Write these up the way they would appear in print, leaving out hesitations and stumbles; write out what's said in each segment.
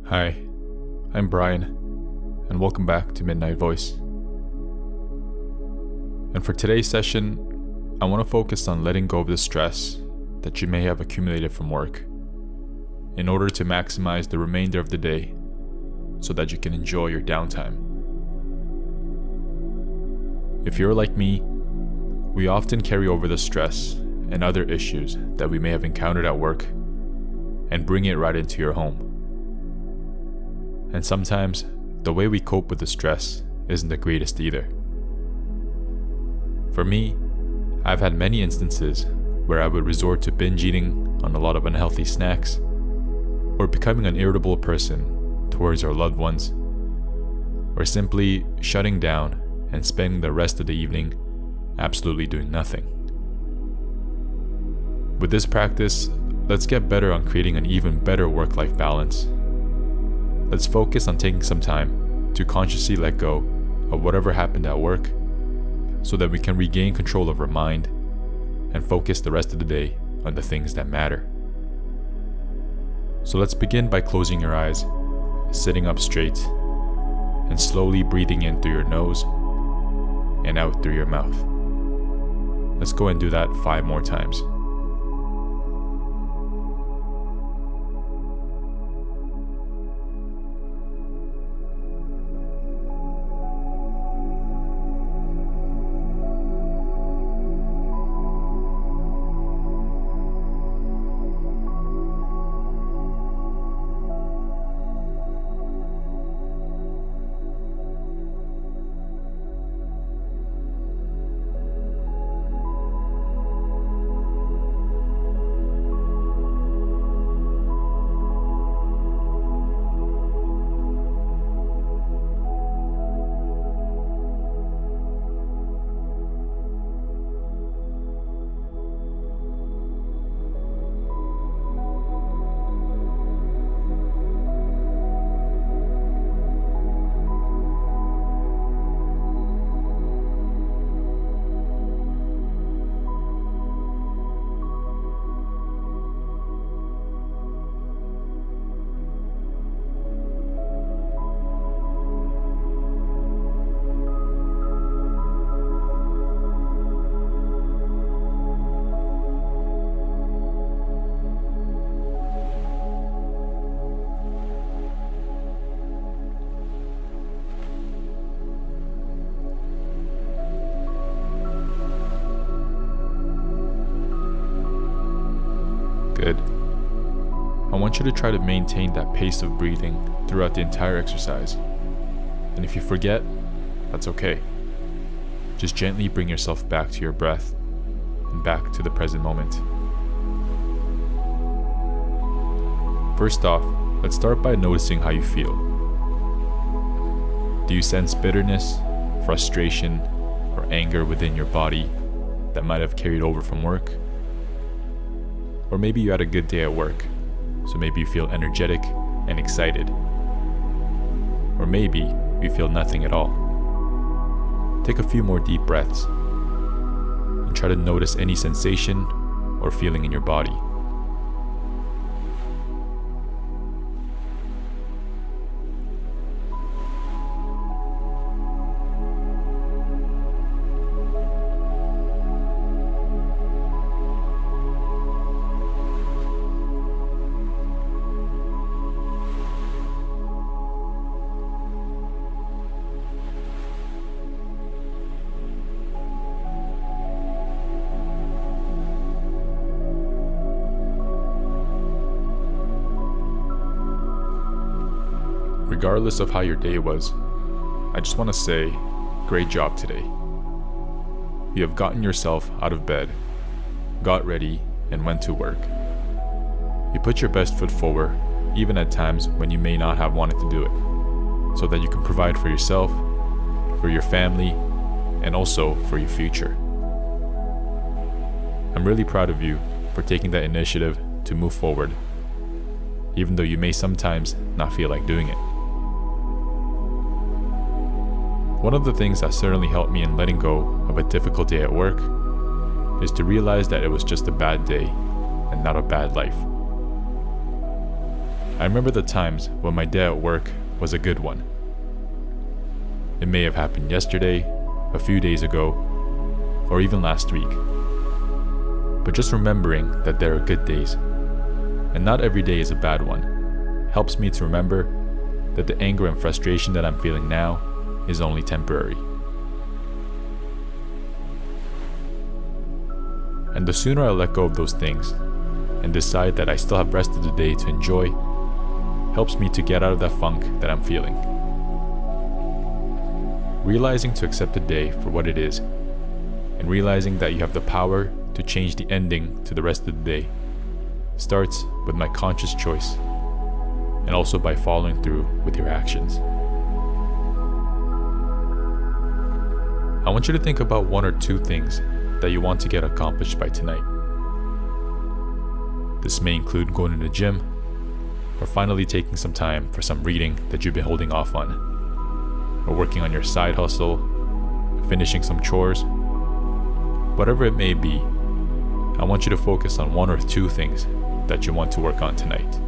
Hi, I'm Brian, and welcome back to Midnight Voice. And for today's session, I want to focus on letting go of the stress that you may have accumulated from work in order to maximize the remainder of the day so that you can enjoy your downtime. If you're like me, we often carry over the stress and other issues that we may have encountered at work and bring it right into your home. And sometimes, the way we cope with the stress isn't the greatest either. For me, I've had many instances where I would resort to binge eating on a lot of unhealthy snacks, or becoming an irritable person towards our loved ones, or simply shutting down and spending the rest of the evening absolutely doing nothing. With this practice, let's get better on creating an even better work-life balance. Let's focus on taking some time to consciously let go of whatever happened at work so that we can regain control of our mind and focus the rest of the day on the things that matter. So let's begin by closing your eyes, sitting up straight, and slowly breathing in through your nose and out through your mouth. Let's go and do that 5 more times. Good. I want you to try to maintain that pace of breathing throughout the entire exercise. And if you forget, that's okay. Just gently bring yourself back to your breath and back to the present moment. First off, let's start by noticing how you feel. Do you sense bitterness, frustration, or anger within your body that might have carried over from work? Or maybe you had a good day at work, so maybe you feel energetic and excited. Or maybe you feel nothing at all. Take a few more deep breaths and try to notice any sensation or feeling in your body. Regardless of how your day was, I just want to say, great job today. You have gotten yourself out of bed, got ready, and went to work. You put your best foot forward, even at times when you may not have wanted to do it, so that you can provide for yourself, for your family, and also for your future. I'm really proud of you for taking that initiative to move forward, even though you may sometimes not feel like doing it. One of the things that certainly helped me in letting go of a difficult day at work is to realize that it was just a bad day and not a bad life. I remember the times when my day at work was a good one. It may have happened yesterday, a few days ago, or even last week. But just remembering that there are good days, and not every day is a bad one, helps me to remember that the anger and frustration that I'm feeling now is only temporary. And the sooner I let go of those things and decide that I still have rest of the day to enjoy, helps me to get out of that funk that I'm feeling. Realizing to accept the day for what it is, and realizing that you have the power to change the ending to the rest of the day, starts with my conscious choice, and also by following through with your actions. I want you to think about 1 or 2 things that you want to get accomplished by tonight. This may include going to the gym, or finally taking some time for some reading that you've been holding off on, or working on your side hustle, finishing some chores. Whatever it may be, I want you to focus on 1 or 2 things that you want to work on tonight.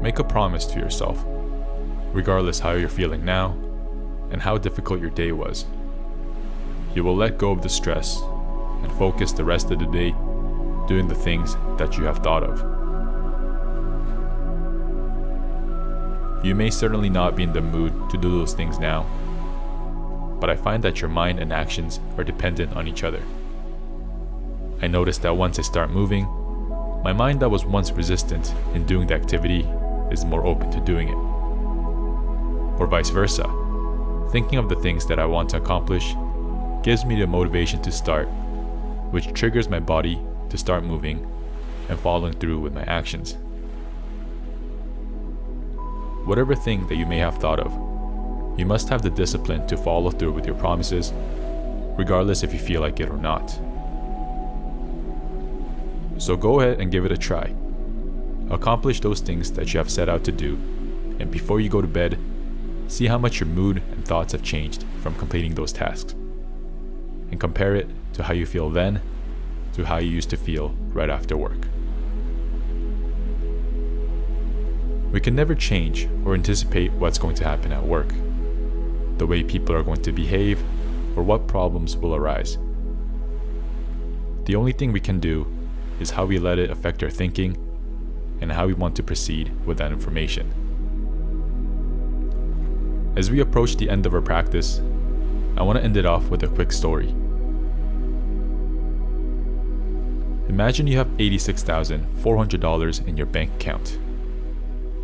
Make a promise to yourself, regardless how you're feeling now and how difficult your day was. You will let go of the stress and focus the rest of the day doing the things that you have thought of. You may certainly not be in the mood to do those things now, but I find that your mind and actions are dependent on each other. I noticed that once I start moving, my mind that was once resistant in doing the activity is more open to doing it. Or vice versa. Thinking of the things that I want to accomplish gives me the motivation to start, which triggers my body to start moving and following through with my actions. Whatever thing that you may have thought of, you must have the discipline to follow through with your promises, regardless if you feel like it or not. So go ahead and give it a try. Accomplish those things that you have set out to do, and before you go to bed, see how much your mood and thoughts have changed from completing those tasks, and compare it to how you feel then to how you used to feel right after work. We can never change or anticipate what's going to happen at work, the way people are going to behave, or what problems will arise. The only thing we can do is how we let it affect our thinking and how we want to proceed with that information. As we approach the end of our practice, I want to end it off with a quick story. Imagine you have $86,400 in your bank account,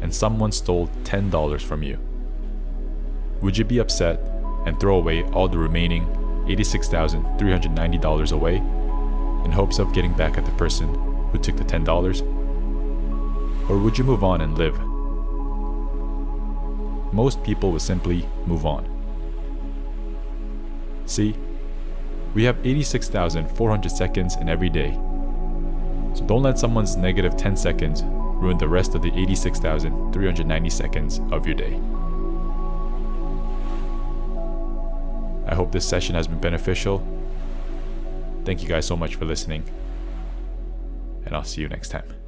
and someone stole $10 from you. Would you be upset and throw away all the remaining $86,390 away in hopes of getting back at the person who took the $10? Or would you move on and live? Most people would simply move on. See, we have 86,400 seconds in every day. So don't let someone's negative 10 seconds ruin the rest of the 86,390 seconds of your day. I hope this session has been beneficial. Thank you guys so much for listening, and I'll see you next time.